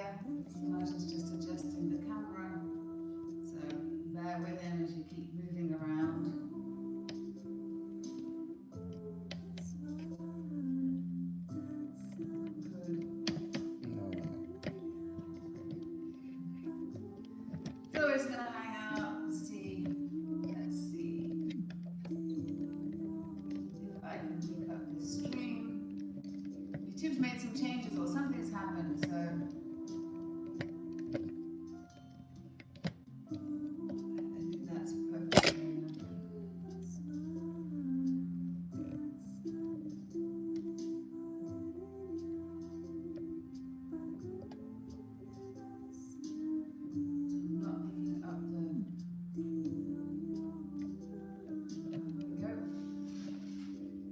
here. Martin's just adjusting the camera. So bear with him as you keep moving around. Flora's going to hang out and see. Let's see if I can pick up this stream. YouTube's made some changes or something's happened, so I think that's perfect.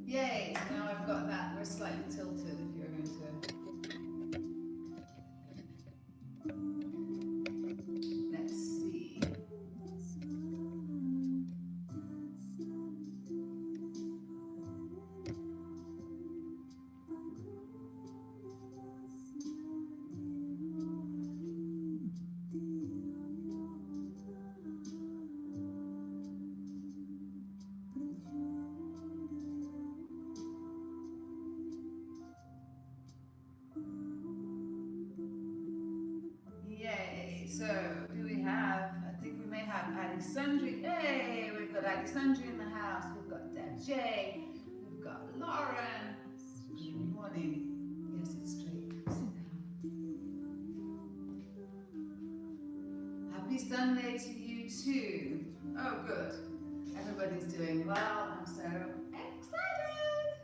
Yay, so now I've got that. We're slightly tilted if you're going to. Let's see. Yay, so do we have, I think we may have Addie Sundry. Hey, we've got Addie Sundry in the house. We've got Deb J. We've got Lauren. Good morning. Yes, it's straight. Sit down. Happy Sunday to you too. Oh, good. Everybody's doing well. I'm so excited.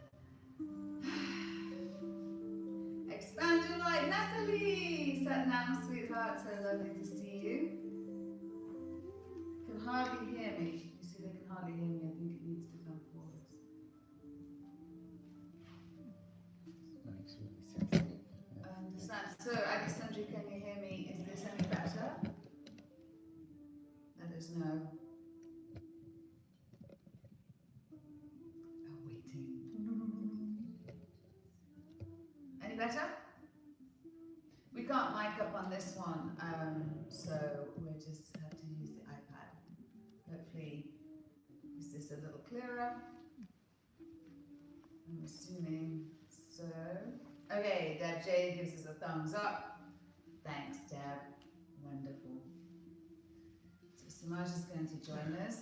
Expand your light, Natalie! Satnam, sweetheart, so lovely to see you. Can hardly hear me. You see, they can hardly hear me. I think it needs to come forward. I understand. So, Addie Sundry, can you hear me? Is this any better? Let us know. Oh, waiting. Any better? We can't mic up on this one, so we'll just have to use the iPad. Hopefully, is this a little clearer? I'm assuming so. Okay, Deb J gives us a thumbs up. Thanks, Deb. Wonderful. So Samaj is going to join us.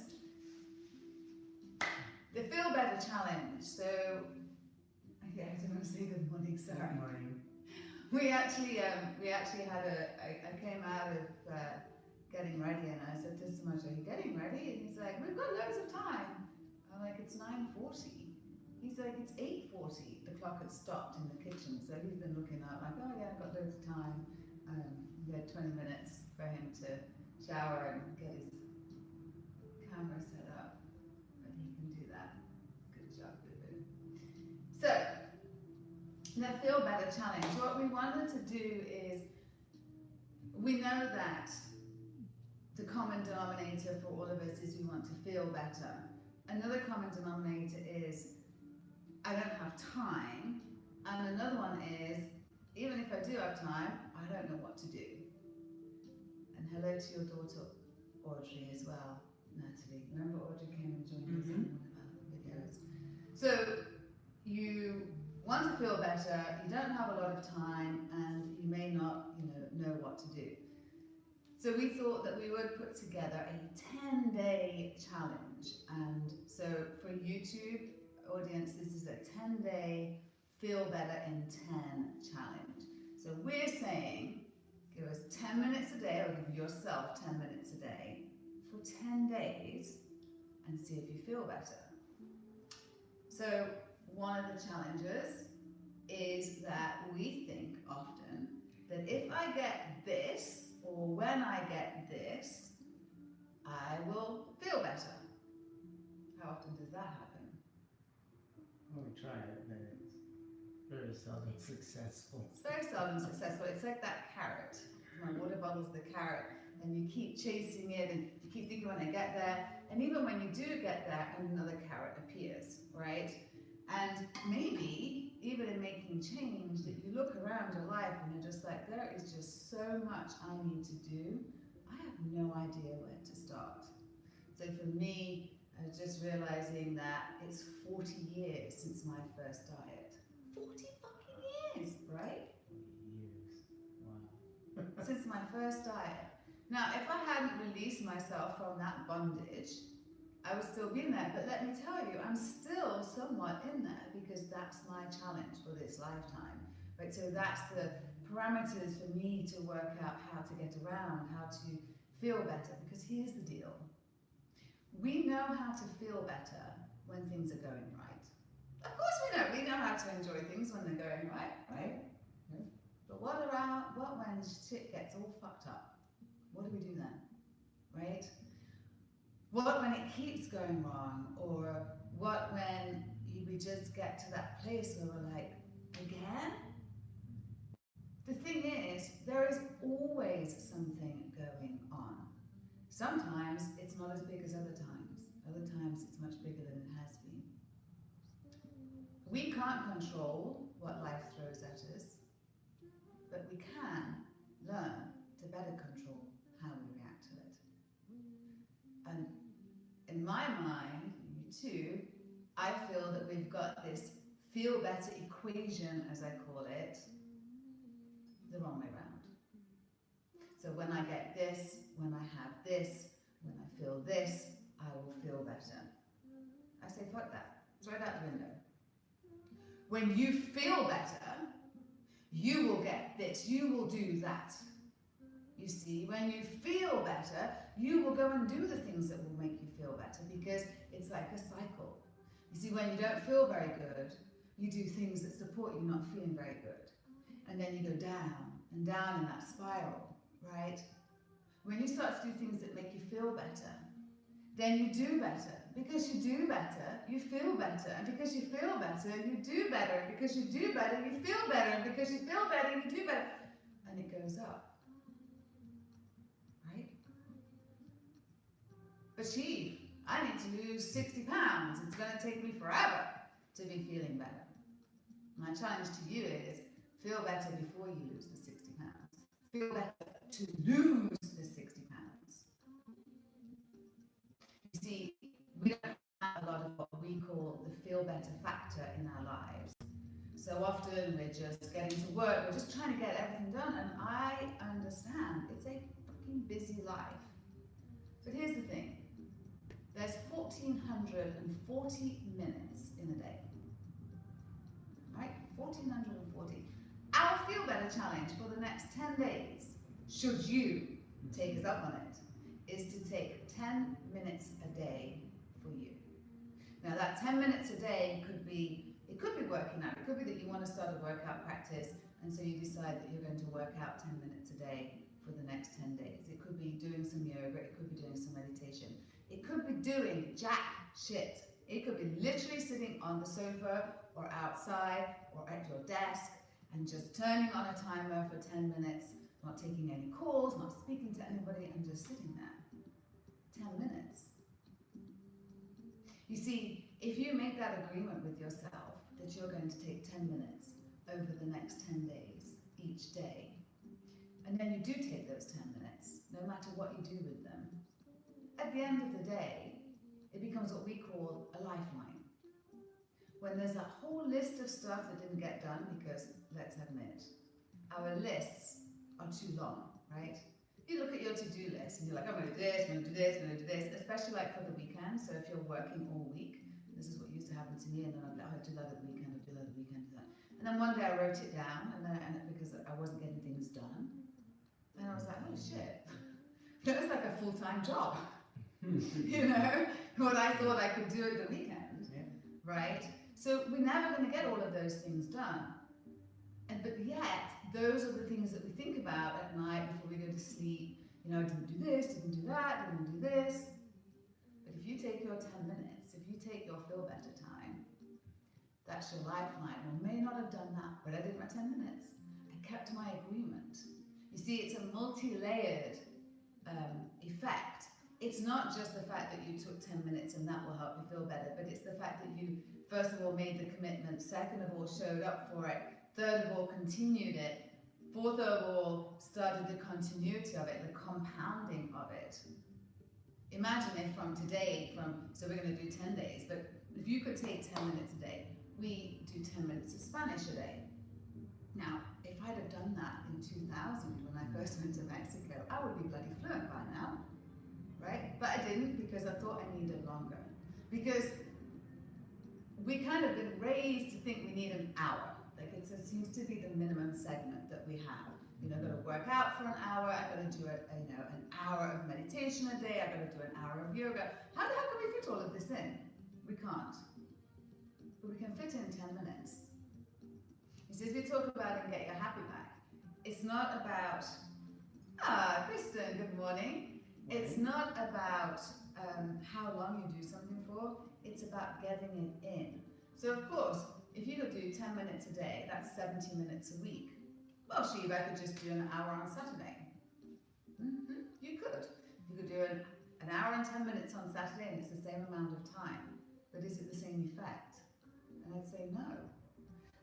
The Feel Better Challenge. So, okay, I don't want to say good morning, sorry. Good morning. We actually had I came out of getting ready and I said to Samaj, are you getting ready? And he's like, we've got loads of time. I'm like, it's 9:40. He's like, it's 8:40. The clock had stopped in the kitchen. So he's been looking out like, oh yeah, I've got loads of time. We had 20 minutes for him to shower and get his camera set up. But he can do that. Good job, Boo. So, the Feel Better Challenge. What we wanted to do is, we know that the common denominator for all of us is we want to feel better. Another common denominator is, I don't have time. And another one is, even if I do have time, I don't know what to do. And hello to your daughter, Audrey, as well, Natalie. Remember Audrey came and joined us in one of our videos. So, you want to feel better, you don't have a lot of time, and you may not, know what to do. So we thought that we would put together a 10-day challenge. And so for YouTube audience, this is a 10-day Feel Better in 10 challenge. So we're saying, give us 10 minutes a day, or give yourself 10 minutes a day for 10 days and see if you feel better. So one of the challenges is that we think often that if I get this, or when I get this, I will feel better. How often does that happen? Well, we try it, but it's very seldom successful. It's very seldom successful. It's like that carrot. My water bottle's the carrot, and you keep chasing it, and you keep thinking when I get there, and even when you do get there, another carrot appears, right? And maybe, even in making making change that you look around your life and you're just like, there is just so much I need to do. I have no idea where to start. So for me, I was just realizing that it's 40 years since my first diet. 40 fucking years, right? Years. Wow. Since my first diet. Now, if I hadn't released myself from that bondage, I would still be in there. But let me tell you, I'm still somewhat in there because that's my challenge for this lifetime. Right? So that's the parameters for me to work out how to get around, how to feel better. Because here's the deal. We know how to feel better when things are going right. Of course we know. We know how to enjoy things when they're going right, right? Yeah. But what when shit gets all fucked up? What do we do then? Right? What when it keeps going wrong? Or what when we just get to that place where we're like, again? The thing is, there is always something going on. Sometimes it's not as big as other times. Other times it's much bigger than it has been. We can't control what life throws at us, but we can learn to better control how we react to it. And in my mind, you too, I feel that we've got this feel better equation, as I call it, the wrong way around. So when I get this, when I have this, when I feel this, I will feel better. I say, fuck that. Throw it out the window. When you feel better, you will get this, you will do that. You see, when you feel better, you will go and do the things that will make you feel better because it's like a cycle. You see, when you don't feel very good, you do things that support you not feeling very good. And then you go down and down in that spiral, right? When you start to do things that make you feel better, then you do better. Because you do better, you feel better. And because you feel better, you do better. And because you do better, you feel better. And because you feel better, you do better. And it goes up. Right? Achieve. I need to lose 60 pounds. It's going to take me forever to be feeling better. My challenge to you is feel better before you lose the 60 pounds. Feel better to lose the 60 pounds. You see, we don't have a lot of what we call the feel better factor in our lives. So often we're just getting to work, we're just trying to get everything done, and I understand it's a fucking busy life. But here's the thing. There's 1,440 minutes in a day. Right? 1,440. Our Feel Better Challenge for the next 10 days, should you take us up on it, is to take 10 minutes a day for you. Now that 10 minutes a day could be working out. It could be that you want to start a workout practice and so you decide that you're going to work out 10 minutes a day for the next 10 days. It could be doing some yoga, it could be doing some meditation. It could be doing jack shit. It could be literally sitting on the sofa or outside or at your desk and just turning on a timer for 10 minutes, not taking any calls, not speaking to anybody, and just sitting there. 10 minutes. You see, if you make that agreement with yourself that you're going to take 10 minutes over the next 10 days, each day, and then you do take those 10 minutes, no matter what you do with them, at the end of the day, it becomes what we call a lifeline. When there's a whole list of stuff that didn't get done, because let's admit, our lists are too long, right? You look at your to-do list and you're like, I'm going to do this, I'm going to do this, I'm going to do this, especially like for the weekend. So if you're working all week, this is what used to happen to me, and then I'd do that at the weekend, I'd do that at the weekend, do that. And then one day I wrote it down, and because I wasn't getting things done, and I was like, oh shit, that was like a full-time job. You know, what I thought I could do at the weekend, right? So we're never going to get all of those things done. But yet, those are the things that we think about at night before we go to sleep. You know, I didn't do this, didn't do that, didn't do this. But if you take your 10 minutes, if you take your feel better time, that's your lifeline. I may not have done that, but I did my 10 minutes. I kept my agreement. You see, it's a multi-layered effect. It's not just the fact that you took 10 minutes and that will help you feel better, but it's the fact that you, first of all, made the commitment, second of all, showed up for it, Third of all, continued it. Fourth of all, started the continuity of it, the compounding of it. Imagine if from today, so we're going to do 10 days, but if you could take 10 minutes a day, we do 10 minutes of Spanish a day. Now, if I'd have done that in 2000 when I first went to Mexico, I would be bloody fluent by now, right? But I didn't because I thought I needed longer. Because we kind of been raised to think we need an hour. Like it seems to be the minimum segment that we have. You know, I've got to work out for an hour, I've got to do an hour of meditation a day, I've got to do an hour of yoga. How the hell can we fit all of this in? We can't. But we can fit in 10 minutes. You see, as we talk about and get your happy back, it's not about, Kristen, good morning. It's not about how long you do something for, it's about getting it in. So of course, if you could do 10 minutes a day, that's 70 minutes a week. Well, Shiva could just do an hour on Saturday. You could. You could do an hour and 10 minutes on Saturday and it's the same amount of time. But is it the same effect? And I'd say no.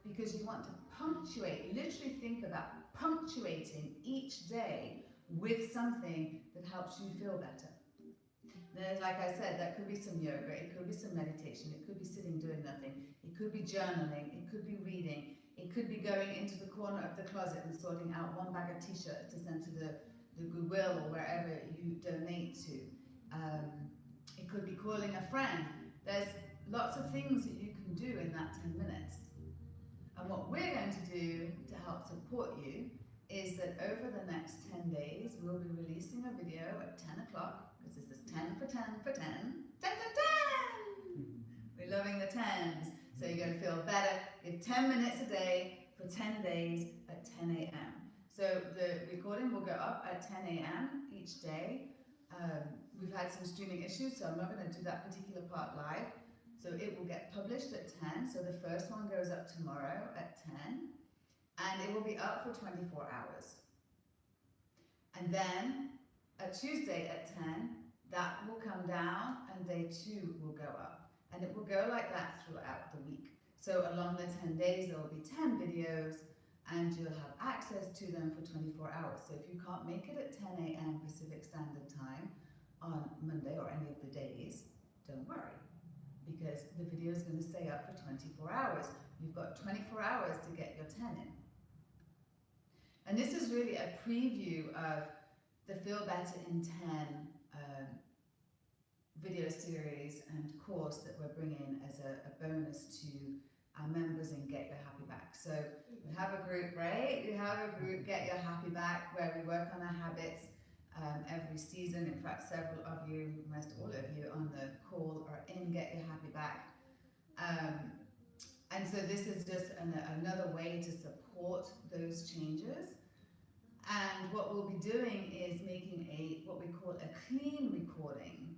Because you want to punctuate, literally think about punctuating each day with something that helps you feel better. Then, like I said, that could be some yoga, it could be some meditation, it could be sitting doing nothing, it could be journaling, it could be reading, it could be going into the corner of the closet and sorting out one bag of t-shirts to send to the Goodwill or wherever you donate to. It could be calling a friend. There's lots of things that you can do in that 10 minutes. And what we're going to do to help support you is that over the next 10 days, we'll be releasing a video at 10 o'clock, because this is 10 for 10 for 10. 10, 10, 10! We're loving the 10s. So you're going to feel better. Give 10 minutes a day for 10 days at 10 a.m. So the recording will go up at 10 a.m. each day. We've had some streaming issues, so I'm not going to do that particular part live. So it will get published at 10. So the first one goes up tomorrow at 10. And it will be up for 24 hours. And then at Tuesday at 10, that will come down and day 2 will go up. And it will go like that throughout the week. So along the 10 days, there will be 10 videos and you'll have access to them for 24 hours. So if you can't make it at 10 a.m. Pacific Standard Time on Monday or any of the days, don't worry, because the video is going to stay up for 24 hours. You've got 24 hours to get your 10 in. And this is really a preview of the Feel Better in 10 video series and course that we're bringing as a bonus to our members in Get Your Happy Back. So we have a group, right? We have a group, Get Your Happy Back, where we work on our habits every season. In fact, several of you, most all of you on the call are in Get Your Happy Back. And so this is just another way to support those changes. And what we'll be doing is making what we call a clean recording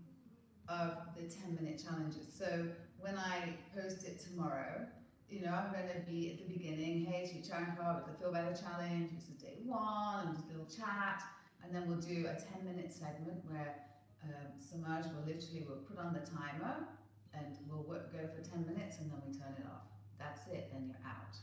of the 10-minute challenges. So when I post it tomorrow, I'm going to be at the beginning, hey, Shankar with the Feel Better Challenge, this is day 1, and just a little chat, and then we'll do a 10-minute segment where Samaj will put on the timer, and we'll go for 10 minutes, and then we turn it off. That's it, then you're out,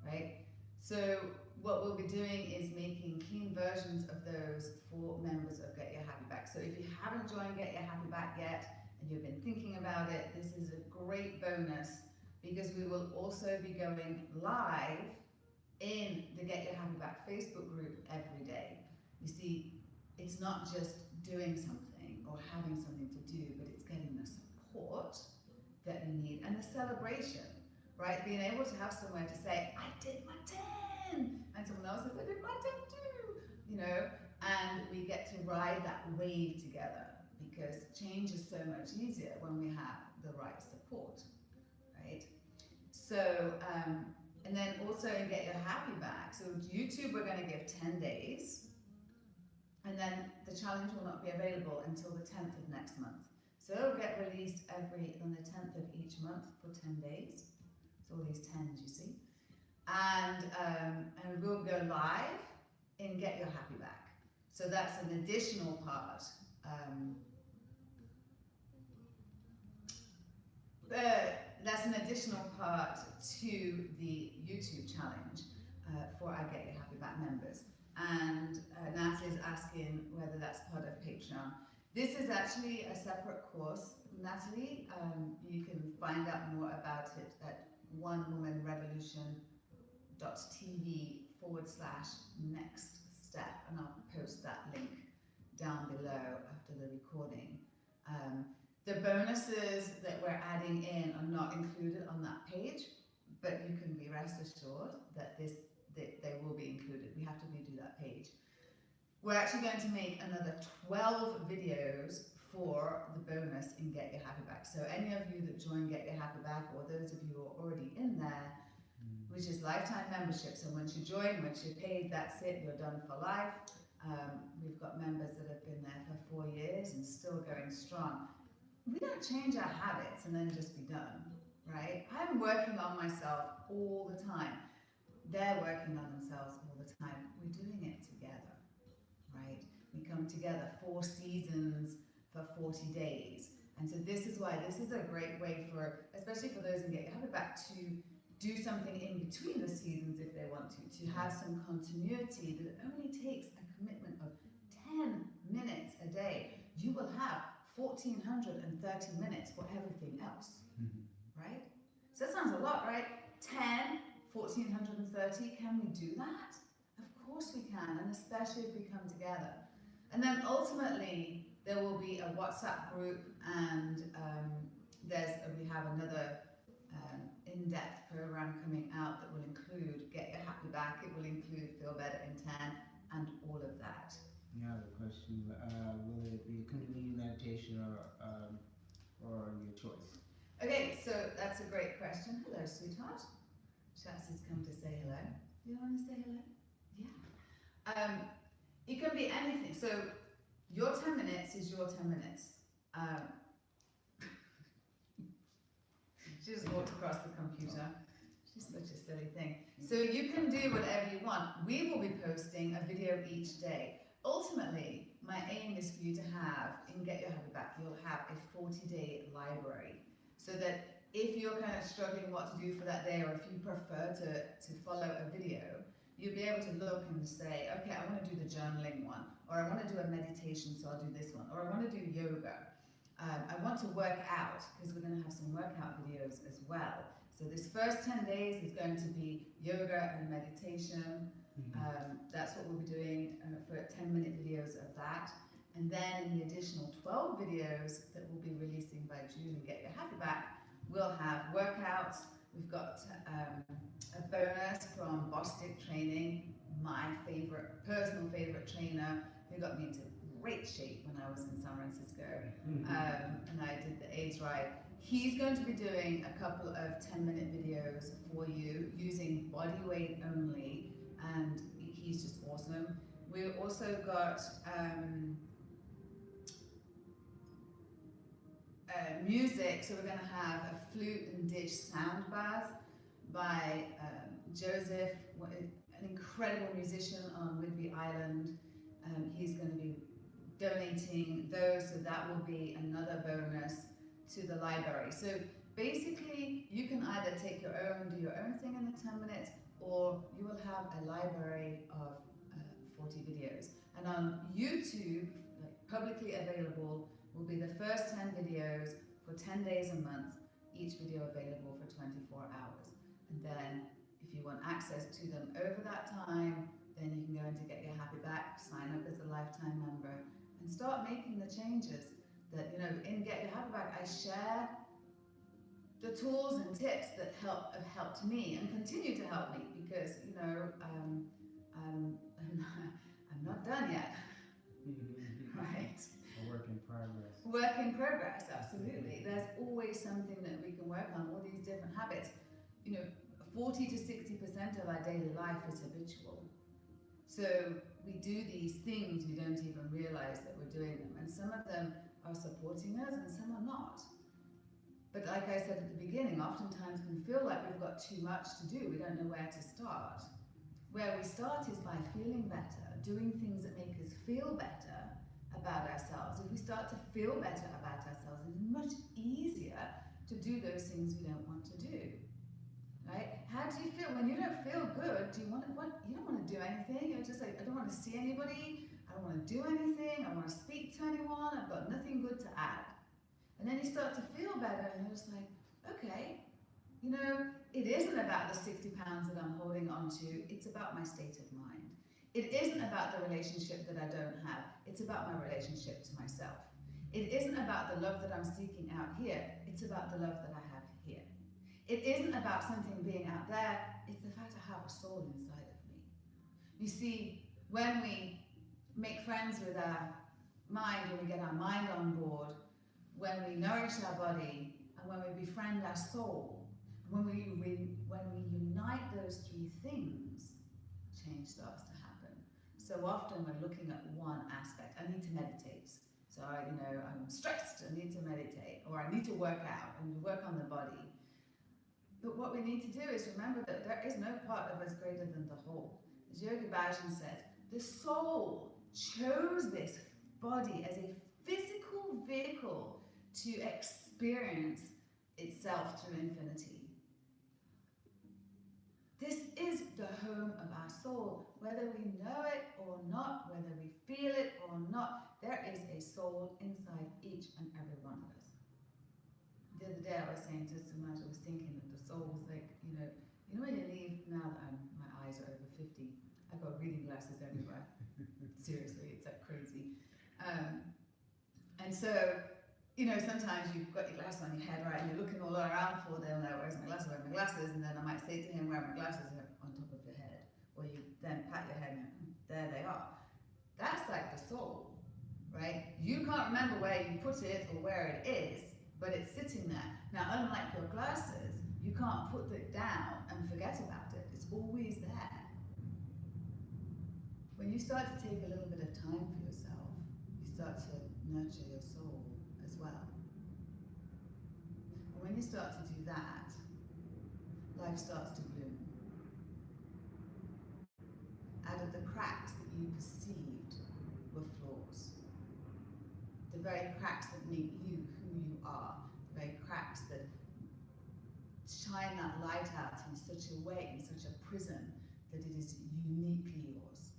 right? So what we'll be doing is making clean versions of those for members of Get Your Happy Back. So if you haven't joined Get Your Happy Back yet, and you've been thinking about it, this is a great bonus, because we will also be going live in the Get Your Happy Back Facebook group every day. You see, it's not just doing something or having something to do, but it's getting the support that you need and the celebration, right? Being able to have somewhere to say, I did my 10, and someone else says, I did my 10 too, and we get to ride that wave together, because change is so much easier when we have the right support, right? So, and then also in Get Your Happy Back, so YouTube we're going to give 10 days, and then the challenge will not be available until the 10th of next month. So it'll get released on the 10th of each month for 10 days. So all these 10s, you see. And we'll go live in Get Your Happy Back. So that's an additional part. that's an additional part to the YouTube challenge for our Get Your Happy Back members. And Natalie's asking whether that's part of Patreon. This is actually a separate course, Natalie. You can find out more about it at onewomanrevolution.tv/next step, and I'll post that link down below after the recording. The bonuses that we're adding in are not included on that page, but you can be rest assured that they will be included. We have to redo that page. We're actually going to make another 12 videos for the bonus in Get Your Happy Back. So any of you that join Get Your Happy Back, or those of you who are already in there, which is lifetime membership. So once you join, once you're paid, that's it, you're done for life. We've got members that have been there for 4 years and still going strong. We don't change our habits and then just be done, right? I'm working on myself all the time. They're working on themselves all the time. We're doing it together, right? We come together 4 seasons for 40 days. And so this is why this is a great way for, especially for those in Get Your Happy Back, to do something in between the seasons if they want to have some continuity that only takes a commitment of 10 minutes a day. You will have 1,430 minutes for everything else, right? So that sounds a lot, right? 10, 1,430, can we do that? Of course we can, and especially if we come together. And then ultimately, there will be a WhatsApp group, and we have another in-depth program coming out that will include Get Your Happy Back, it will include Feel Better in 10, and all of that. Now the question, will it be Kundalini meditation or your choice? Okay, so that's a great question. Hello, sweetheart. Shaz has come to say hello. You want to say hello? Yeah. It can be anything. So your 10 minutes is your 10 minutes. She just walked across the computer. She's such a silly thing. So you can do whatever you want. We will be posting a video each day. Ultimately, my aim is for you to have, in Get Your Happy Back, you'll have a 40-day library. So that if you're kind of struggling what to do for that day, or if you prefer to follow a video, you'll be able to look and say, okay, I want to do the journaling one, or I want to do a meditation, so I'll do this one, or I want to do yoga. I want to work out, because we're going to have some workout videos as well. So this first 10 days is going to be yoga and meditation. That's what we'll be doing for 10-minute videos of that. And then in the additional 12 videos that we'll be releasing by June and Get Your Happy Back, we'll have workouts. We've got a bonus from Bostic Training, my personal favorite trainer, who got me into great shape when I was in San Francisco, and I did the AIDS ride. He's going to be doing a couple of 10-minute videos for you using body weight only, and he's just awesome. We've also got music, so we're going to have a flute and dish sound bath by Joseph, an incredible musician on Whidbey Island. He's going to be donating those, so that will be another bonus to the library. So basically, you can either take your own, do your own thing in the 10 minutes, or you will have a library of 40 videos. And on YouTube, like publicly available, will be the first 10 videos for 10 days a month, each video available for 24 hours. And then if you want access to them over that time, then you can go in to Get Your Happy Back, sign up as a lifetime member, and start making the changes that, in Get Your Happy Back, I share the tools and tips that have helped me and continue to help me, because, I'm not done yet, right? A work in progress. Work in progress, absolutely. There's always something that we can work on, all these different habits. 40 to 60% of our daily life is habitual. So we do these things, we don't even realize that we're doing them. And some of them are supporting us and some are not. But like I said at the beginning, oftentimes we feel like we've got too much to do. We don't know where to start. Where we start is by feeling better, doing things that make us feel better about ourselves. If we start to feel better about ourselves, it's much easier to do those things we don't want to do. Right? How do you feel when you don't feel good? Do you want to, what? You don't want to do anything. You're just like, I don't want to see anybody. I don't want to do anything. I don't want to speak to anyone. I've got nothing good to add. And then you start to feel better, and you're just like, okay, you know, it isn't about the 60 pounds that I'm holding on to. It's about my state of mind. It isn't about the relationship that I don't have. It's about my relationship to myself. It isn't about the love that I'm seeking out here. It's about the love that I have here. It isn't about something being out there. It's the fact I have a soul inside of me. You see, when we make friends with our mind, when we get our mind on board, when we nourish our body, and when we befriend our soul, when we unite those three things, change starts to happen. So often we're looking at one aspect. I need to meditate. So, you know, I'm stressed, I need to meditate, or I need to work out, and we work on the body. But what we need to do is remember that there is no part of us greater than the whole. As Yogi Bhajan says, the soul chose this body as a physical vehicle to experience itself through infinity. This is the home of our soul. Whether we know it or not, whether we feel it or not, there is a soul inside each and every one of us. The other day I was saying to Samaj, I was thinking that the soul was like, you know when you leave, now that my eyes are over 50, I've got reading glasses everywhere. Seriously, it's like crazy. And so, you know, sometimes you've got your glasses on your head, right, and you're looking all around for them, like, where's my glasses, where are my glasses? And then I might say to him, where are my glasses? On top of your head. Or you then pat your head and there they are. That's like the soul, right? You can't remember where you put it or where it is, but it's sitting there. Now, unlike your glasses, you can't put it down and forget about it. It's always there. When you start to take a little bit of time for yourself, you start to nurture your soul as well. And when you start to do that, life starts to bloom. Out of the cracks that you perceived were flaws. The very cracks that make you who you are, the very cracks that shine that light out in such a way, in such a prism, that it is uniquely yours.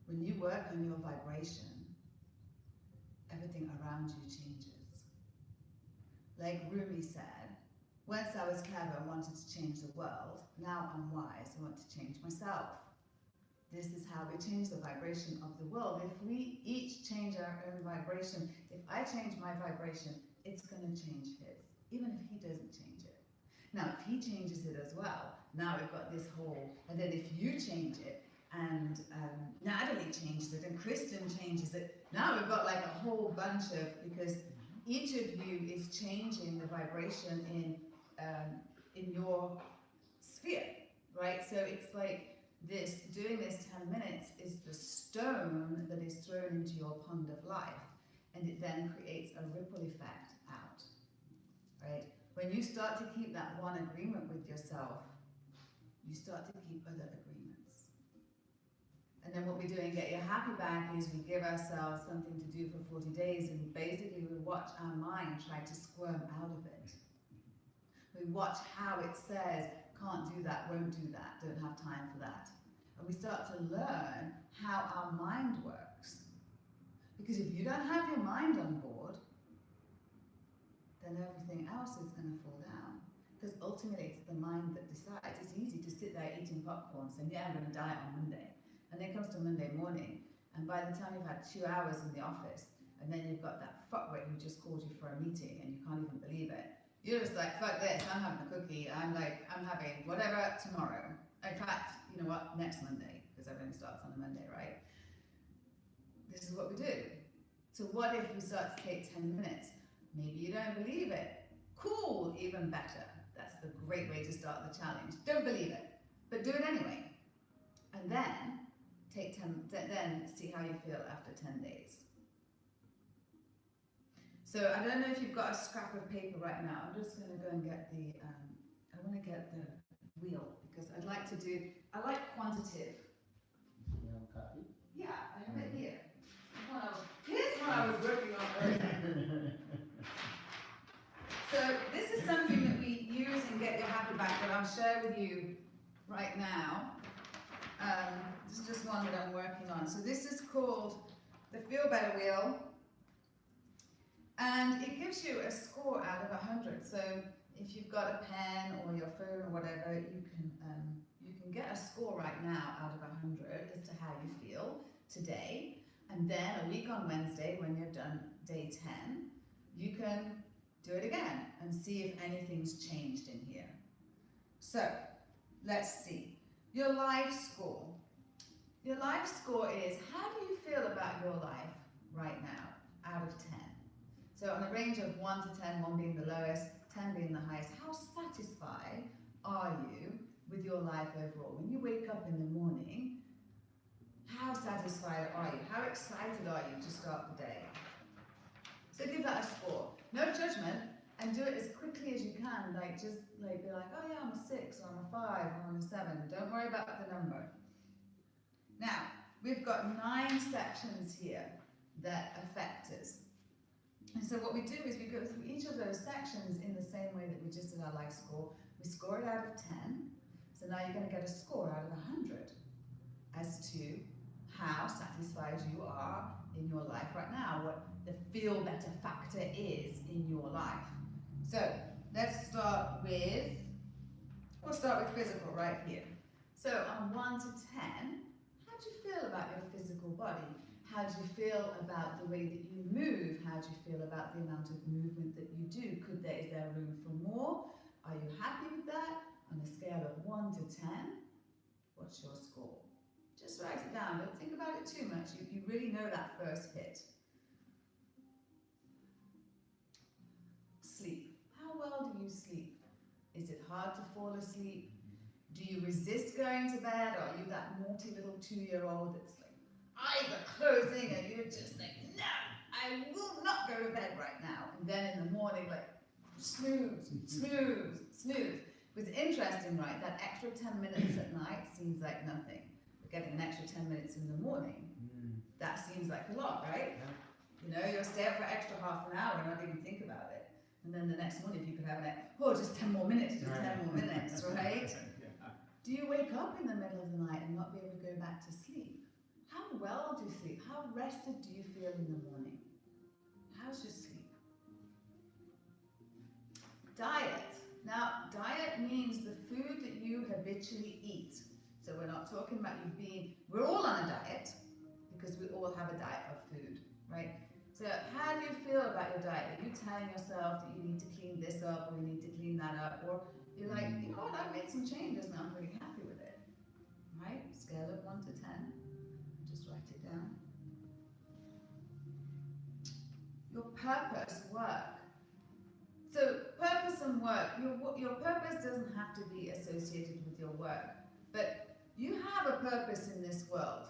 When you work on your vibration, everything around you changes. Like Rumi said, once I was clever and wanted to change the world, now I'm wise and want to change myself. This is how we change the vibration of the world. If we each change our own vibration, if I change my vibration, it's going to change his, even if he doesn't change it. Now, if he changes it as well, now we've got this whole, and then if you change it, and Natalie changes it, and Kristen changes it, now we've got like a whole bunch of, because each of you is changing the vibration in your sphere, right? So it's like this, doing this 10 minutes is the stone that is thrown into your pond of life, and it then creates a ripple effect out, right? When you start to keep that one agreement with yourself, you start to keep other agreements. And then what we do in Get Your Happy Back is we give ourselves something to do for 40 days, and basically we watch our mind try to squirm out of it. We watch how it says, can't do that, won't do that, don't have time for that. And we start to learn how our mind works. Because if you don't have your mind on board, then everything else is going to fall down. Because ultimately it's the mind that decides. It's easy to sit there eating popcorn saying, yeah, I'm going to diet on Monday. And then it comes to Monday morning, and by the time you've had 2 hours in the office, and then you've got that fuckwit who just called you for a meeting and you can't even believe it, you're just like, fuck this, I'm having a cookie, I'm having whatever tomorrow. In fact, you know what, next Monday, because everything starts on a Monday, right? This is what we do. So what if we start to take 10 minutes? Maybe you don't believe it. Cool, even better. That's the great way to start the challenge. Don't believe it, but do it anyway. And then then see how you feel after 10 days. So I don't know if you've got a scrap of paper right now. I'm just going to go and get the, I want to get the wheel, because I like quantitative. You have a copy? Yeah, I have it here. Here's what I was working on earlier. So right now. This is just one that I'm working on. So this is called the Feel Better Wheel. And it gives you a score out of 100. So if you've got a pen or your phone or whatever, you can get a score right now out of 100 as to how you feel today. And then a week on Wednesday, when you've done day 10, you can do it again and see if anything's changed in here. So let's see. Your life score. Your life score is, how do you feel about your life right now out of 10? So on a range of 1 to 10, 1 being the lowest, 10 being the highest, how satisfied are you with your life overall? When you wake up in the morning, how satisfied are you? How excited are you to start the day? So give that a score. No judgment, and do it as quickly as you can. Like, just like, be like, oh yeah, I'm a 6, or I'm a 5, or I'm a 7. Don't worry about the number. Now, we've got 9 sections here that affect us. And so what we do is we go through each of those sections in the same way that we just did our life score. We score it out of 10. So now you're going to get a score out of 100 as to how satisfied you are in your life right now, what the feel better factor is in your life. So let's start with, we'll start with physical right here. So on 1 to 10, how do you feel about your physical body? How do you feel about the way that you move? How do you feel about the amount of movement that you do? Is there room for more? Are you happy with that? On a scale of 1 to 10, what's your score? Just write it down. Don't think about it too much. You really know that first hit. Sleep. How well do you sleep? Is it hard to fall asleep? Do you resist going to bed? Or are you that naughty little 2-year-old that's like, eyes are closing and you're just like, no, I will not go to bed right now. And then in the morning, like, snooze, snooze, snooze. It was interesting, right? That extra 10 minutes at night seems like nothing. But getting an extra 10 minutes in the morning, that seems like a lot, right? Yeah. You know, you'll stay up for extra half an hour and not even think about it. And then the next morning, if you could have just 10 more minutes, just 10 more minutes, right? Yeah. Do you wake up in the middle of the night and not be able to go back to sleep? How well do you sleep? How rested do you feel in the morning? How's your sleep? Diet. Now, diet means the food that you habitually eat. So we're not talking about we're all on a diet, because we all have a diet of food, right? So how do you feel about your diet? Are you telling yourself that you need to clean this up, or you need to clean that up? Or you're like, you know what, I've made some changes and I'm pretty happy with it, right? Scale of 1 to 10. Just write it down. Your purpose, work. So purpose and work, your purpose doesn't have to be associated with your work, but you have a purpose in this world,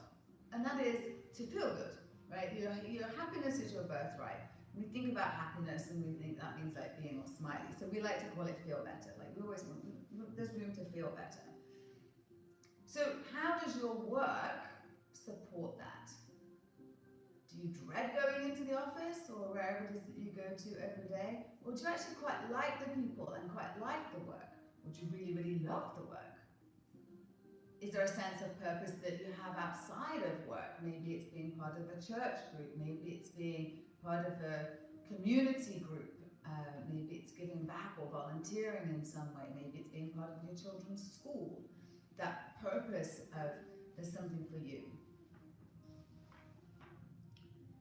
and that is to feel good, right? Your happiness is your birthright. We think about happiness and we think that means like being all smiley, so we like to call it feel better. Like we always want, there's room to feel better. So how does your work support that? Do you dread going into the office or wherever it is that you go to every day? Or do you actually quite like the people and quite like the work? Or do you really, really love the work? Is there a sense of purpose that you have outside of work? Maybe it's being part of a church group. Maybe it's being part of a community group. Maybe it's giving back or volunteering in some way. Maybe it's being part of your children's school. That purpose of there's something for you.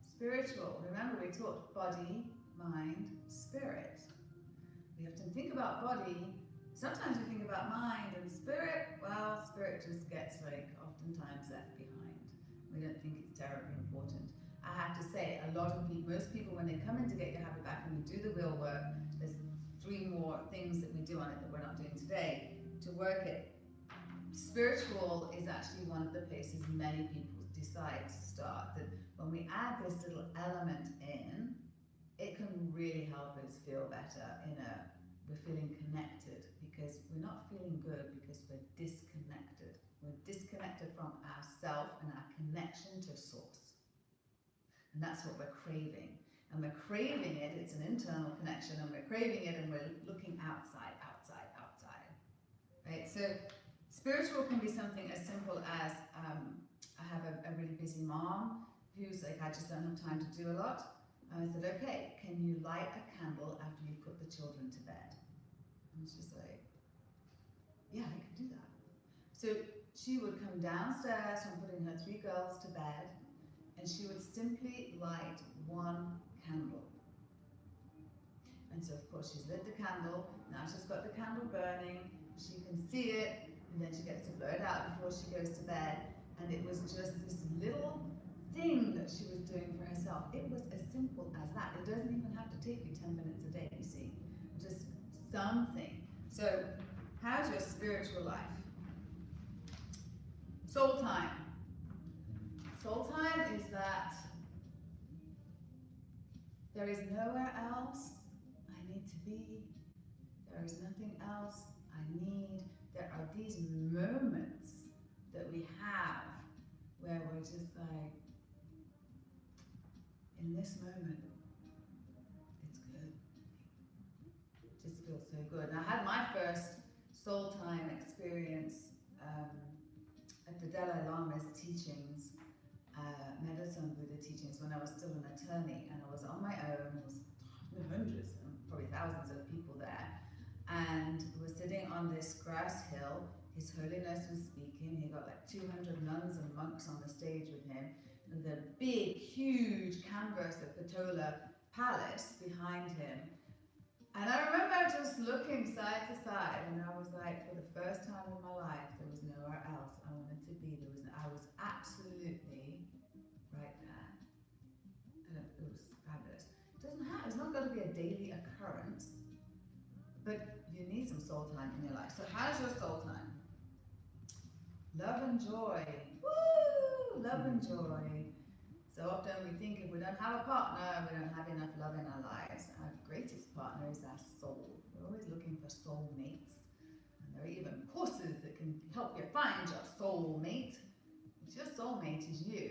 Spiritual. Remember, we talked body, mind, spirit. We often think about body. Sometimes we think about mind and spirit. Well, spirit just gets oftentimes left behind. We don't think it's terribly important. I have to say, most people, when they come in to get your habit back and we do the wheel work, there's 3 more things that we do on it that we're not doing today to work it. Spiritual is actually one of the places many people decide to start. That when we add this little element in, it can really help us feel better we're feeling connected, because we're not feeling good because we're disconnected. We're disconnected from ourself and our connection to source. And that's what we're craving. And we're craving it, it's an internal connection, and we're craving it and we're looking outside. Right? So Spiritual can be something as simple as I have a really busy mom who's like, I just don't have time to do a lot. And I said, okay, can you light a candle after you put the children to bed? And she's like, yeah, I can do that. So she would come downstairs from putting her 3 girls to bed, and she would simply light one candle. And so of course she's lit the candle, now she's got the candle burning, she can see it, and then she gets to blow it out before she goes to bed. And it was just this little thing that she was doing for herself. It was as simple as that. It doesn't even have to take you 10 minutes a day, you see. Just something. So, how's your spiritual life? Soul time. Soul time is that there is nowhere else I need to be. There is nothing else I need. There are these moments that we have where we're just like, in this moment, it's good. It just feels so good. And I had my first soul time experience at the Dalai Lama's teachings, Medicine Buddha teachings, when I was still an attorney, and I was on my own. There was hundreds, probably thousands of people there, and we were sitting on this grass hill. His Holiness was speaking. He got like 200 nuns and monks on the stage with him. And the big, huge canvas of Patola Palace behind him. And I remember just looking side to side, and I was like, for the first time in my life, there was nowhere else I wanted to be. I was absolutely right there. And it was fabulous. It's not got to be a daily occurrence, but you need some soul time in your life. So how's your soul time? Love and joy. Woo! Love and joy. So often we think if we don't have a partner, we don't have enough love in our lives. Our greatest partner is our soul. We're always looking for soulmates. And there are even courses that can help you find your soulmate. But your soulmate is you,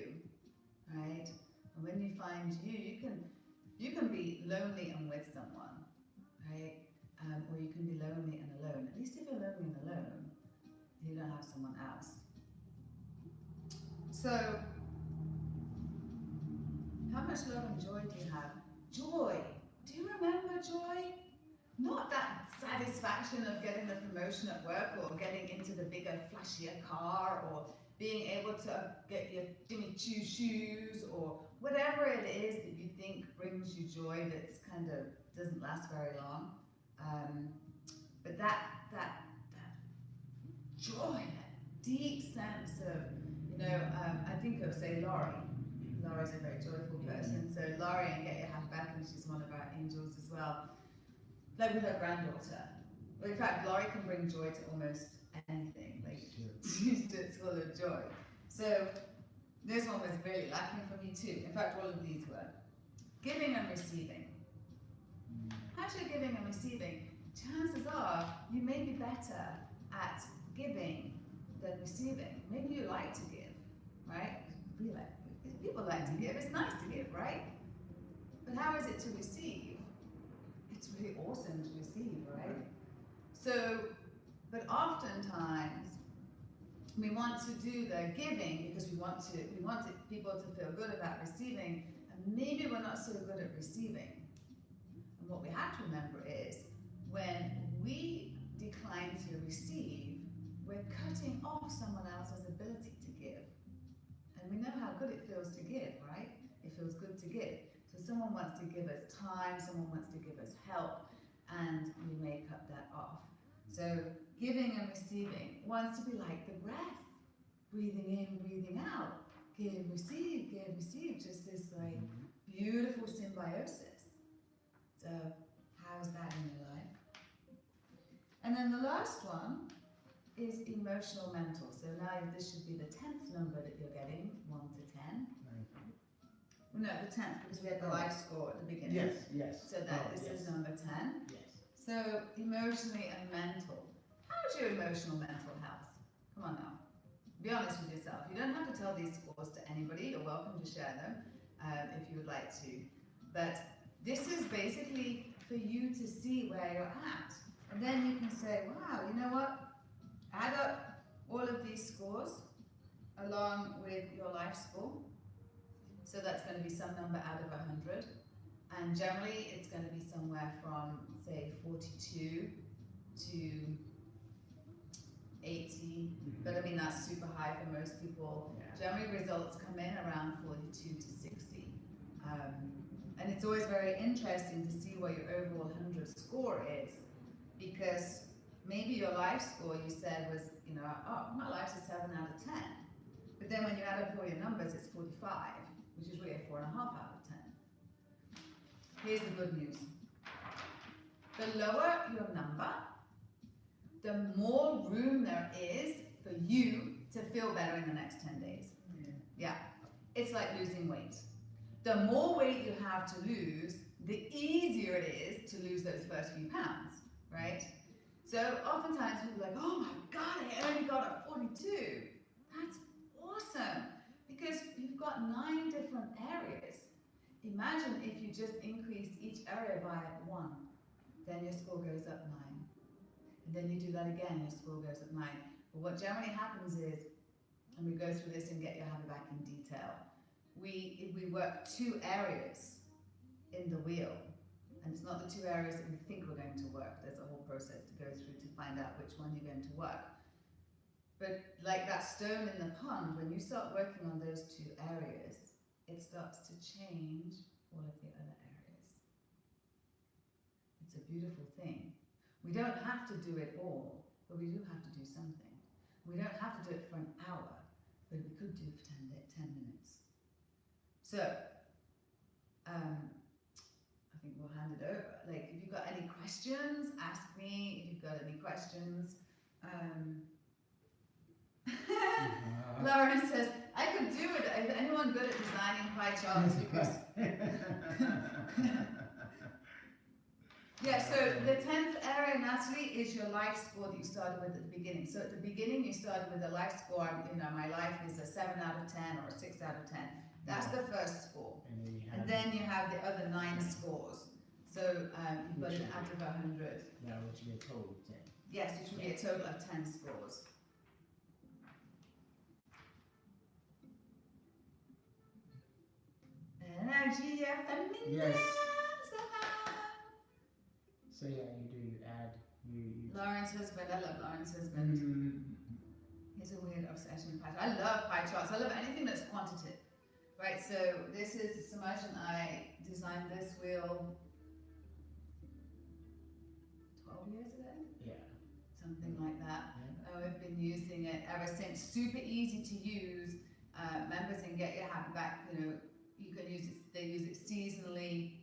right? And when you find you can be lonely and with someone, right? Or you can be lonely and alone. At least if you're lonely and alone, you don't have someone else. So, how much love and joy do you have? Joy. Do you remember joy? Not that satisfaction of getting the promotion at work, or getting into the bigger, flashier car, or being able to get your Jimmy Choo shoes, or whatever it is that you think brings you joy that's kind of doesn't last very long. But that joy, that deep sense of, I think of, say, Laurie. Laurie's a very joyful person. So Laurie, and get your hat back, and she's one of our angels as well. Like with her granddaughter. Well, in fact, Laurie can bring joy to almost anything. Like, she's just full of joy. So this one was really lacking for me too. In fact, all of these were. Giving and receiving. As you're giving and receiving, chances are you may be better at giving than receiving. Maybe you like to give, right? People like to give. It's nice to give, right? But how is it to receive? It's really awesome to receive, right? So, but oftentimes we want to do the giving because we want people to feel good about receiving, and maybe we're not so good at receiving. And what we have to remember is when we decline to receive, we're cutting off someone else's ability to give. And we know how good it feels to give, right? It feels good to give. So someone wants to give us time, someone wants to give us help, and we may cut that off. So giving and receiving wants to be like the breath. Breathing in, breathing out. Give, receive, just this like beautiful symbiosis. So how's that in your life? And then the last one is emotional mental. So now this should be the 10th number that you're getting, 1 to 10. Well, no, the 10th, because we had the life score at the beginning. Yes. So this is number 10. Yes. So emotionally and mental. How's your emotional mental health? Come on now. Be honest with yourself. You don't have to tell these scores to anybody. You're welcome to share them if you would like to. But this is basically for you to see where you're at. And then you can say, wow, you know what? Add up all of these scores along with your life score. So that's going to be some number out of 100. And generally it's going to be somewhere from, say, 42 to 80. But I mean, that's super high for most people. Generally results come in around 42 to 60. And it's always very interesting to see what your overall 100 score is, because maybe your life score you said was, you know, oh, my life's a 7 out of 10. But then when you add up all your numbers, it's 45, which is really a 4.5 out of 10. Here's the good news. The lower your number, the more room there is for you to feel better in the next 10 days. Yeah. It's like losing weight. The more weight you have to lose, the easier it is to lose those first few pounds, right? So oftentimes people are like, oh my God, I only got a 42. That's awesome, because you've got 9 different areas. Imagine if you just increased each area by 1, then your score goes up 9. And then you do that again, your score goes up 9. But what generally happens is, and we go through this and get your habit back in detail, we work 2 areas in the wheel, and it's not the 2 areas that we think we're going to work. There's a whole process to go through to find out which one you're going to work. But like that stone in the pond, when you start working on those 2 areas, it starts to change all of the other areas. It's a beautiful thing. We don't have to do it all, but we do have to do something. We don't have to do it for an hour, but we could do it for 10 minutes. So, I think we'll hand it over. Like, if you've got any questions, ask me. If you've got any questions. Lauren says, I could do it. Is anyone good at designing pie charts? Because yeah, so the 10th area, Natalie, is your life score that you started with at the beginning. So at the beginning, you started with a life score, you know, my life is a 7 out of 10 or a 6 out of 10. That's the first score. And then you have the other 9 scores. So you've got an out of 100. Yeah, which would be a total of 10. Yes, which would be a total of 10 scores. Energia feminina. Yes. So yeah, you add. Lauren's husband, I love Lauren's husband. He's a weird obsession with pie charts. I love pie charts. I love anything that's quantitative. Right, so this is Samaj and I designed this wheel 12 years ago? Yeah. Something like that. Yeah. We've been using it ever since. Super easy to use. Members can get your habit back. You know, you can use it. They use it seasonally,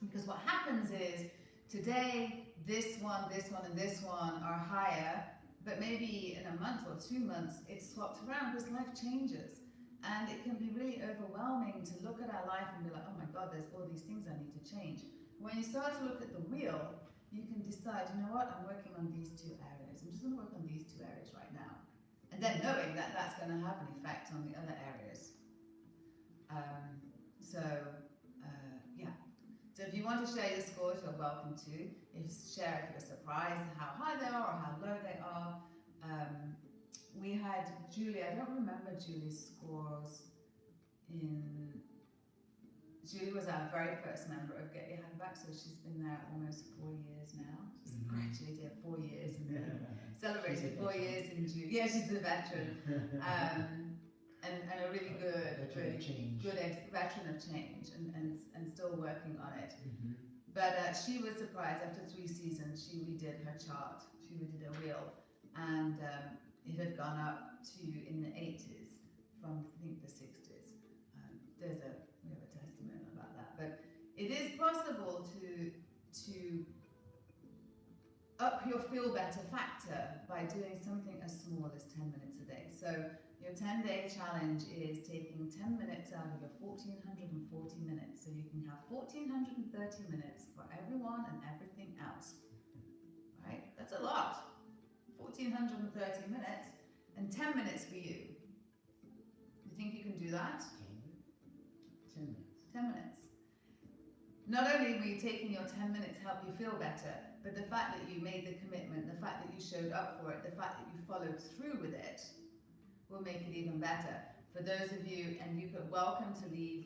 because what happens is today this one, and this one are higher, but maybe in a month or 2 months it's swapped around because life changes. And it can be really overwhelming to look at our life and be like, oh my God, there's all these things I need to change. When you start to look at the wheel, you can decide, you know what, I'm working on these 2 areas. I'm just going to work on these 2 areas right now. And then knowing that that's going to have an effect on the other areas. Yeah. So if you want to share your scores, you're welcome to. Share if you're surprised how high they are or how low they are. We had Julie, I don't remember Julie's scores Julie was our very first member of Get Your Hand Back, so she's been there almost 4 years now. She's graduated 4 years and celebrated 4 years in June. Yeah, she's a veteran. And a really good veteran of change and still working on it. But she was surprised after 3 seasons. She redid her chart. She redid her wheel, and it had gone up to in the 80s from I think the 60s. We have a testimony about that. But it is possible to up your feel better factor by doing something as small as 10 minutes a day. So your 10-day challenge is taking 10 minutes out of your 1,440 minutes. So you can have 1,430 minutes for everyone and everything else. Right? That's a lot. 1,430 minutes and 10 minutes for you. You think you can do that? 10 minutes. 10 minutes. Not only will you taking your 10 minutes help you feel better, but the fact that you made the commitment, the fact that you showed up for it, the fact that you followed through with it will make it even better. For those of you, and you could welcome to leave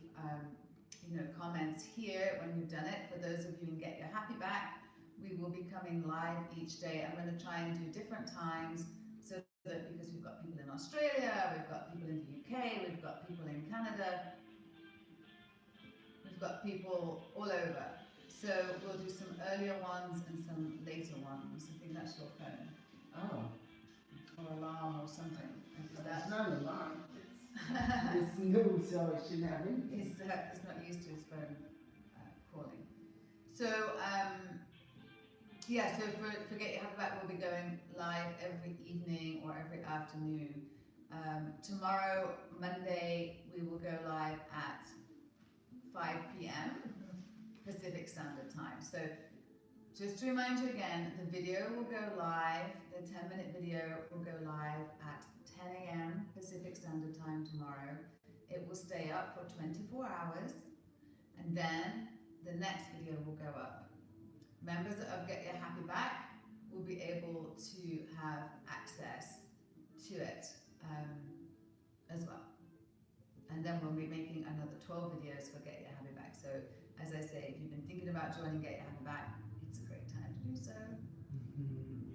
comments here when you've done it. For those of you in Get Your Happy Back, we will be coming live each day. I'm going to try and do different times so that, because we've got people in Australia, we've got people in the UK, we've got people in Canada, we've got people all over. So we'll do some earlier ones and some later ones. I think that's your phone. Oh. Or alarm or something. That's not an alarm. It's new, so it shouldn't have anything. He's not used to his phone calling. So, so for Get Your Happy Back, we'll be going live every evening or every afternoon. Tomorrow, Monday, we will go live at 5 p.m. Pacific Standard Time. So, just to remind you again, the video will go live, the 10-minute video will go live at 10 a.m. Pacific Standard Time tomorrow. It will stay up for 24 hours, and then the next video will go up. Members of Get Your Happy Back will be able to have access to it as well. And then we'll be making another 12 videos for Get Your Happy Back. So, as I say, if you've been thinking about joining Get Your Happy Back, it's a great time to do so.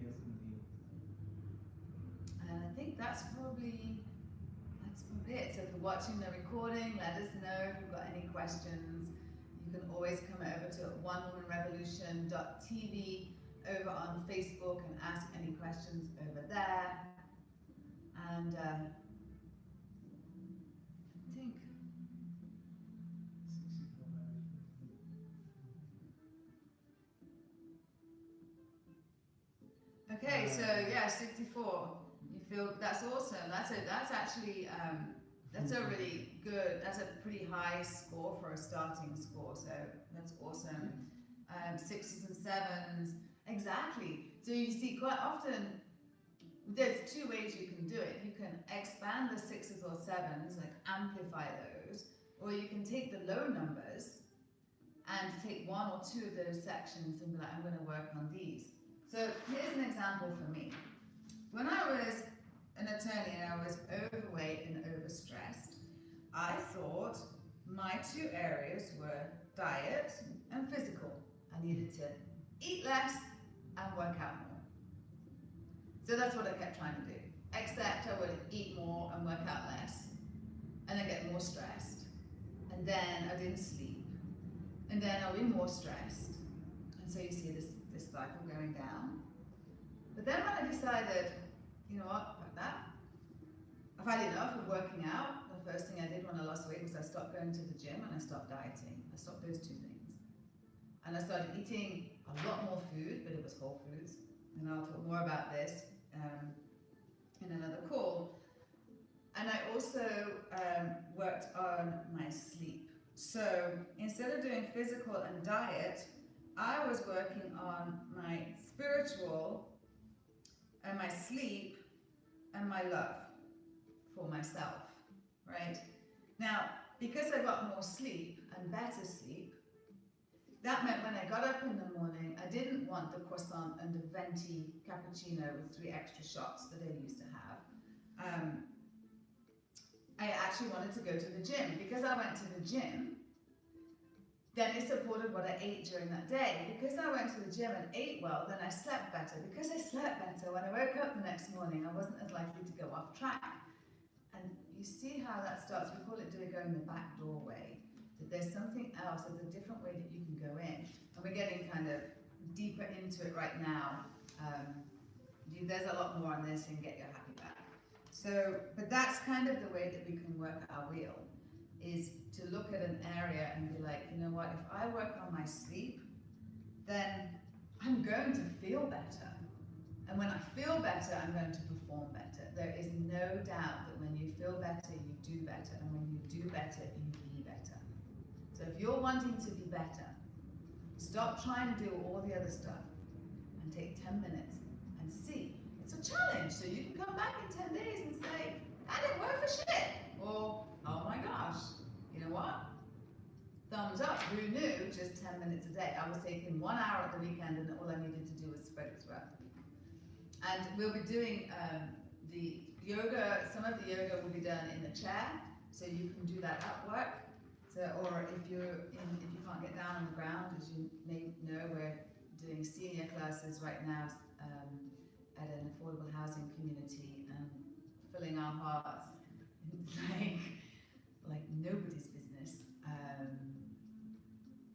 Yes, indeed. And I think that's probably it. So if you're watching the recording, let us know if you've got any questions. You can always come over to onewomanrevolution.tv over on Facebook and ask any questions over there. And I think okay, so yeah, 64. You feel that's awesome. That's actually that's a really good. That's a pretty high score for a starting score. So that's awesome. 6s and 7s, exactly. So you see, quite often there's two ways you can do it. You can expand the 6s or 7s, like amplify those, or you can take the low numbers and take one or two of those sections and be like, I'm going to work on these. So here's an example for me. When I was an attorney and I was overweight and overstressed, I thought my two areas were diet and physical. I needed to eat less and work out more. So that's what I kept trying to do. Except I would eat more and work out less, and then get more stressed. And then I didn't sleep. And then I'll be more stressed. And so you see this cycle going down. But then when I decided, you know what, fuck that. I've had enough of working out. The first thing I did when I lost weight was I stopped going to the gym and I stopped dieting. I stopped those two things. And I started eating a lot more food, but it was whole foods. And I'll talk more about this in another call. And I also worked on my sleep. So instead of doing physical and diet, I was working on my spiritual and my sleep and my love for myself, right? Now, because I got more sleep and better sleep, that meant when I got up in the morning, I didn't want the croissant and the venti cappuccino with 3 extra shots that I used to have. I actually wanted to go to the gym. Because I went to the gym, then it supported what I ate during that day. Because I went to the gym and ate well, then I slept better. Because I slept better, when I woke up the next morning, I wasn't as likely to go off track. And you see how that starts. We call it going the back doorway. That there's something else, there's a different way that you can go in. And we're getting kind of deeper into it right now. There's a lot more on this and Get Your Happy Back. So, but that's kind of the way that we can work our wheel, is to look at an area and be like, you know what, if I work on my sleep, then I'm going to feel better. And when I feel better, I'm going to perform better. There is no doubt that when you feel better, you do better. And when you do better, you be better. So if you're wanting to be better, stop trying to do all the other stuff and take 10 minutes and see. It's a challenge. So you can come back in 10 days and say, I didn't work for shit. Or, oh my gosh, you know what? Thumbs up, who knew just 10 minutes a day. I was taking 1 hour at the weekend, and all I needed to do was spread it throughout the week. And we'll be doing the yoga. Some of the yoga will be done in the chair, so you can do that at work. So, or if you can't get down on the ground, as you may know, we're doing senior classes right now at an affordable housing community, and filling our hearts like nobody's business.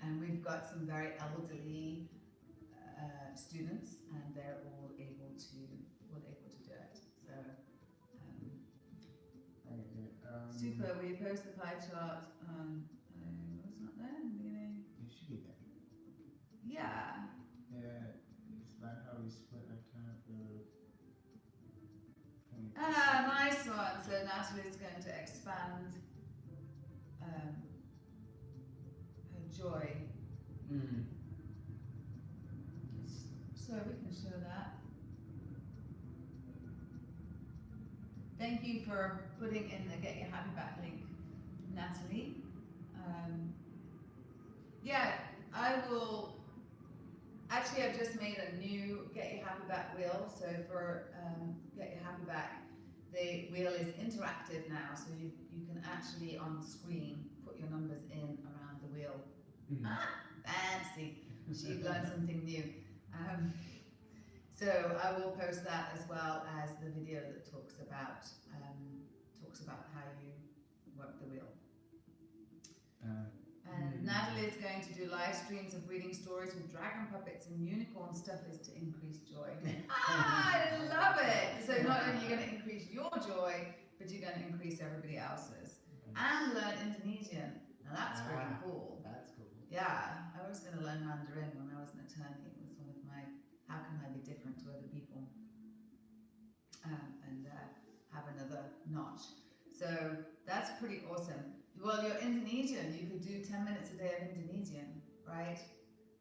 And we've got some very elderly students, and they're all able to do it. So super. We post the pie chart. Was not there in the beginning. It should be there. Yeah. Yeah, it's about how we split our time for. Nice one. So Natalie's going to expand her joy. So we can show that. Thank you for putting in the Get Your Happy Back link, Natalie. Yeah, I will. Actually, I've just made a new Get Your Happy Back wheel. So for Get Your Happy Back, the wheel is interactive now. So you can actually on the screen put your numbers in around the wheel. Fancy. She's learned something new. So I will post that as well as the video that talks about how you work the wheel. And Natalie's going to do live streams of reading stories with dragon puppets and unicorn stuffers to increase joy. I love it! So not only are you going to increase your joy, but you're going to increase everybody else's. And learn Indonesian. Now that's freaking cool. That's cool. Yeah, I was going to learn Mandarin when I was an attorney. It was one of my, how can I be different to other people? And have another notch. So that's pretty awesome. Well, you're Indonesian, you could do 10 minutes a day of Indonesian, right?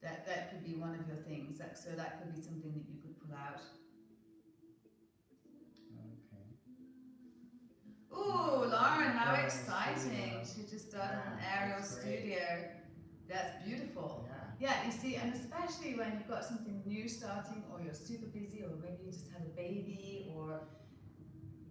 That could be one of your things. So that could be something that you could pull out. Okay. Ooh, Lauren, how exciting. She just started an aerial studio. That's beautiful. Yeah, you see, and especially when you've got something new starting, or you're super busy, or maybe you just had a baby, or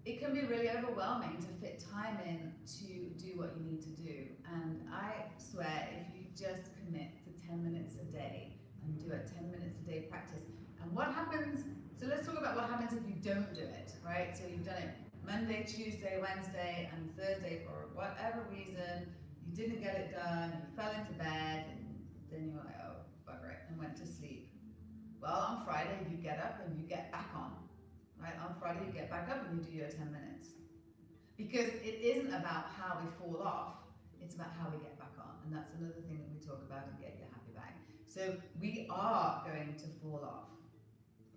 it can be really overwhelming to fit time in to do what you need to do. And I swear, if you just commit to 10 minutes a day and do a 10 minutes a day practice, and what happens, so let's talk about what happens if you don't do it, right? So you've done it Monday, Tuesday, Wednesday, and Thursday for whatever reason, you didn't get it done, you fell into bed, and then you're like, oh, bugger it, and went to sleep. Well, on Friday, you get up and you get back on. Right, on Friday you get back up and you do your 10 minutes. Because it isn't about how we fall off, it's about how we get back on. And that's another thing that we talk about in Get Your Happy Back. So we are going to fall off,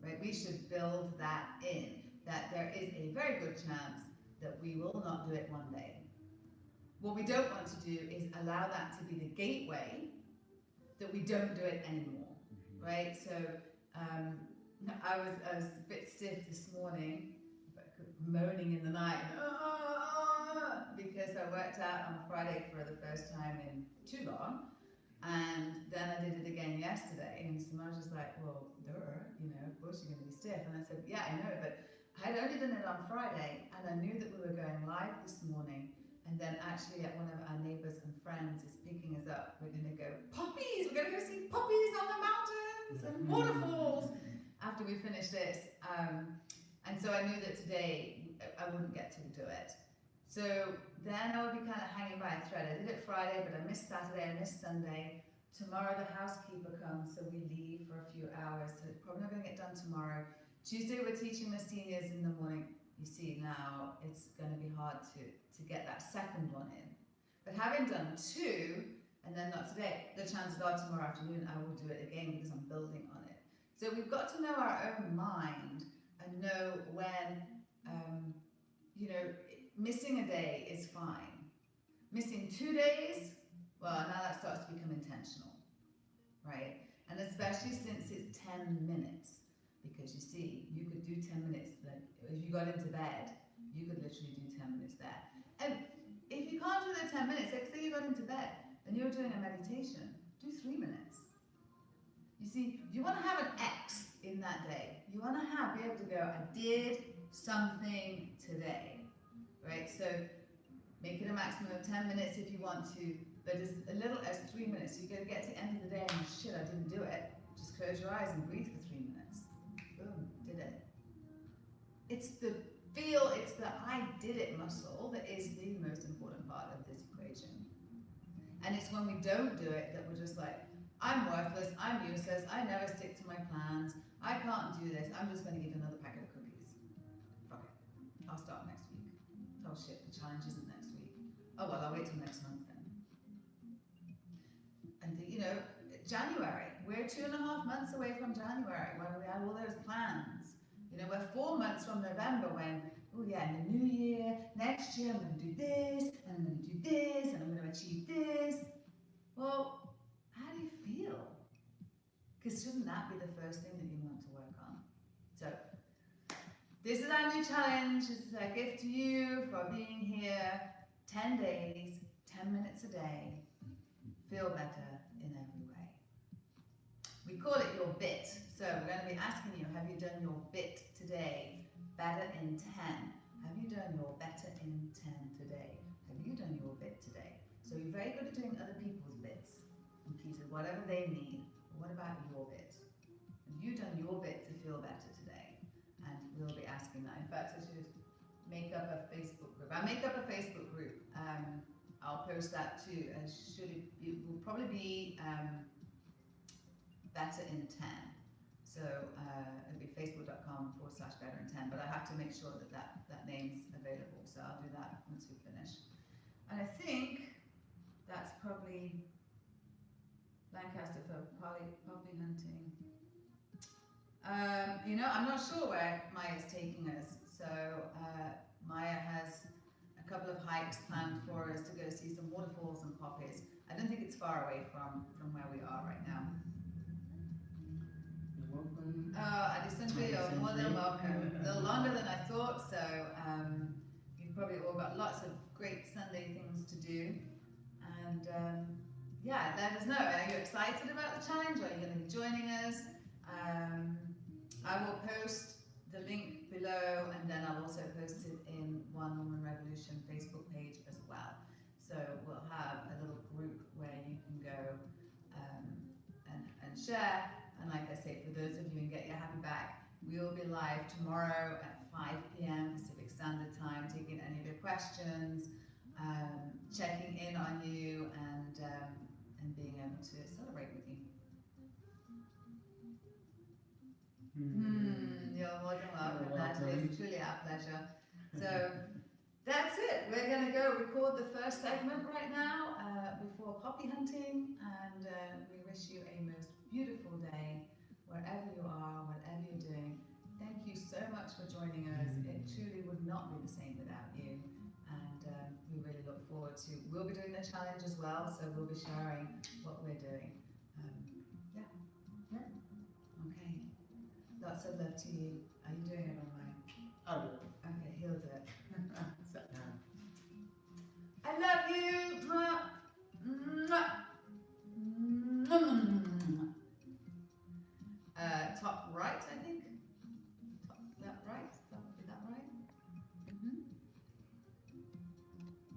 right? We should build that in, that there is a very good chance that we will not do it one day. What we don't want to do is allow that to be the gateway that we don't do it anymore, right? So, I was a bit stiff this morning, moaning in the night, because I worked out on Friday for the first time in too long, and then I did it again yesterday, and Samaj was like, well, of course you're going to be stiff, and I said, yeah, I know, but I'd only done it on Friday, and I knew that we were going live this morning, and then actually one of our neighbours and friends is picking us up. We're going to go poppies, we're going to go see poppies on the mountains and waterfalls after we finish this. And so I knew that today I wouldn't get to do it. So then I would be kind of hanging by a thread. I did it Friday, but I missed Saturday, I missed Sunday. Tomorrow the housekeeper comes, so we leave for a few hours, so it's probably not going to get done tomorrow. Tuesday we're teaching the seniors in the morning. You see, now it's going to be hard to get that second one in. But having done two, and then not today, the chances are tomorrow afternoon I will do it again because I'm building on it. So we've got to know our own mind and know when, missing a day is fine. Missing 2 days, well, now that starts to become intentional, right? And especially since it's 10 minutes, because you see, you could do 10 minutes, like if you got into bed, you could literally do 10 minutes there. And if you can't do the 10 minutes, like say you got into bed and you're doing a meditation, do 3 minutes. You see, you want to have an X in that day. You want to be able to go, I did something today, right? So make it a maximum of 10 minutes if you want to, but as little as 3 minutes. You're going to get to the end of the day and shit, I didn't do it. Just close your eyes and breathe for 3 minutes. Boom, did it. It's the I did it muscle that is the most important part of this equation. And it's when we don't do it that we're just like, I'm worthless, I'm useless, I never stick to my plans, I can't do this, I'm just going to eat another packet of cookies. Fuck it, I'll start next week. Oh shit, the challenge isn't next week. Oh well, I'll wait till next month then. And January, we're 2.5 months away from January when we had all those plans. We're 4 months from November when, oh yeah, in the new year, next year I'm going to do this, and I'm going to do this, and I'm going to achieve this. Well, how do you feel? Because shouldn't that be the first thing that you want to work on? So, this is our new challenge. This is our gift to you for being here. 10 days, 10 minutes a day. Feel better in every way. We call it your bit. So we're going to be asking you, have you done your bit today? Better in 10. Have you done your better in 10 today? Have you done your bit today? So you're very good at doing other people's bits and pieces, whatever they need. What about your bit? Have you done your bit to feel better today? And we'll be asking that. In fact, I should make up a Facebook group. I'll make up a Facebook group. I'll post that too. It will probably be better in 10. So it'll be facebook.com/better in 10. But I have to make sure that name's available. So I'll do that once we finish. And I think that's probably Lancaster for poppy hunting. I'm not sure where Maya's taking us. So Maya has a couple of hikes planned for us to go see some waterfalls and poppies. I don't think it's far away from where we are right now. You're welcome. Addison, you're more than welcome. A little longer than I thought, so you've probably all got lots of great Sunday things to do. And yeah, let us know. Are you excited about the challenge? Or are you going to be joining us? I will post the link below, and then I'll also post it in One Woman Revolution Facebook page as well. So we'll have a little group where you can go and share. And like I say, for those of you in Get Your Happy Back, we will be live tomorrow at 5 p.m. Pacific Standard Time, taking any of your questions, checking in on you, and being able to celebrate with you. You're more than welcome. That is truly our pleasure. So that's it. We're going to go record the first segment right now before poppy hunting, and we wish you a most beautiful day wherever you are, whatever you're doing. Thank you so much for joining us. It truly would not be the same without you, and we really look forward to. We'll be doing the challenge as well, so we'll be sharing what we're doing. Okay. Lots of love to you. Are you doing it?